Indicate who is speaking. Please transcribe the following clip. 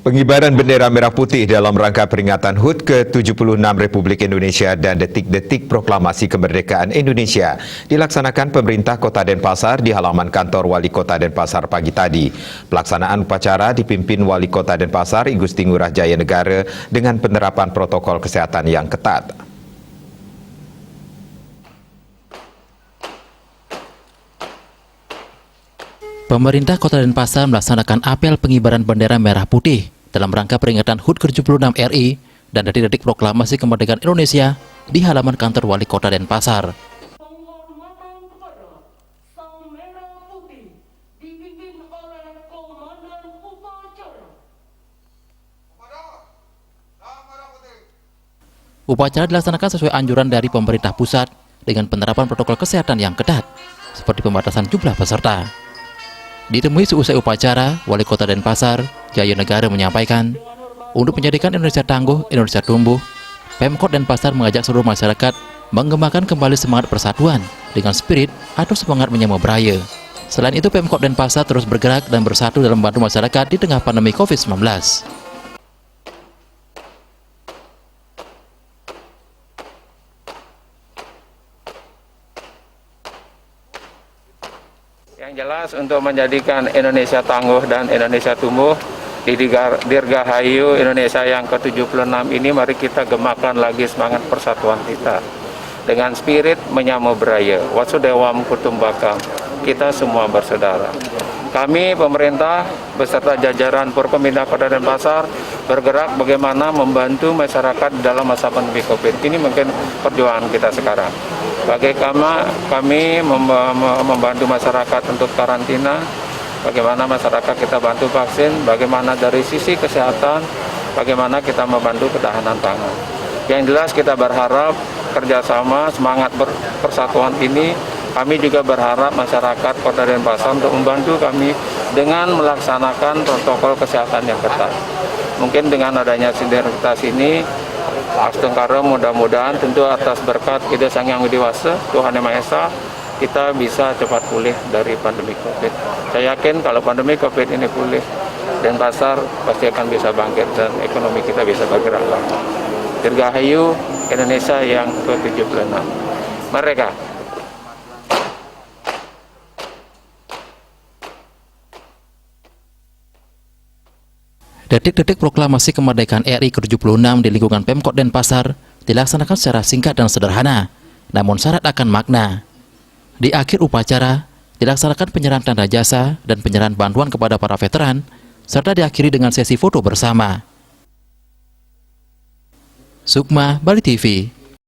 Speaker 1: Pengibaran bendera merah putih dalam rangka peringatan HUT ke-76 Republik Indonesia dan detik-detik proklamasi kemerdekaan Indonesia dilaksanakan pemerintah Kota Denpasar di halaman kantor Wali Kota Denpasar pagi tadi. Pelaksanaan upacara dipimpin Wali Kota Denpasar I Gusti Ngurah Jaya Negara dengan penerapan protokol kesehatan yang ketat.
Speaker 2: Pemerintah Kota Denpasar melaksanakan apel pengibaran bendera merah putih dalam rangka peringatan HUT ke-76 RI dan detik-detik proklamasi kemerdekaan Indonesia di halaman kantor Wali Kota Denpasar. Upacara dilaksanakan sesuai anjuran dari pemerintah pusat dengan penerapan protokol kesehatan yang ketat, seperti pembatasan jumlah peserta. Ditemui seusai upacara, Wali Kota Denpasar, Jaya Negara menyampaikan, untuk menjadikan Indonesia tangguh, Indonesia tumbuh, Pemkot Denpasar mengajak seluruh masyarakat mengembangkan kembali semangat persatuan dengan spirit atau semangat menyambut beraya. Selain itu, Pemkot Denpasar terus bergerak dan bersatu dalam membantu masyarakat di tengah pandemi COVID-19.
Speaker 3: Yang jelas untuk menjadikan Indonesia tangguh dan Indonesia tumbuh di Dirgahayu Indonesia yang ke-76 ini, mari kita gemakan lagi semangat persatuan kita dengan spirit menyambut beraya. Wasudewam kutumbakam, kita semua bersaudara. Kami pemerintah beserta jajaran Forkominda Kota Denpasar bergerak bagaimana membantu masyarakat dalam masa pandemi COVID. Ini mungkin perjuangan kita sekarang. Bagaimana kami membantu masyarakat untuk karantina, bagaimana masyarakat kita bantu vaksin, bagaimana dari sisi kesehatan, bagaimana kita membantu ketahanan pangan. Yang jelas kita berharap kerjasama semangat persatuan ini. Kami juga berharap masyarakat Kota Denpasar untuk membantu kami dengan melaksanakan protokol kesehatan yang ketat. Mungkin dengan adanya sinergitas ini, Astengkara mudah-mudahan tentu atas berkat Ida Sang Yang Widi Wasa, Tuhan Yang Maha Esa, kita bisa cepat pulih dari pandemi COVID. Saya yakin kalau pandemi COVID ini pulih, Denpasar pasti akan bisa bangkit dan ekonomi kita bisa bergerak lagi. Dirgahayu Indonesia yang ke-76. Merdeka!
Speaker 2: Detik-detik proklamasi kemerdekaan RI ke-76 di lingkungan Pemkot Denpasar dilaksanakan secara singkat dan sederhana, namun syarat akan makna. Di akhir upacara, dilaksanakan penyerahan tanda jasa dan penyerahan bantuan kepada para veteran, serta diakhiri dengan sesi foto bersama. Sukma, Bali TV.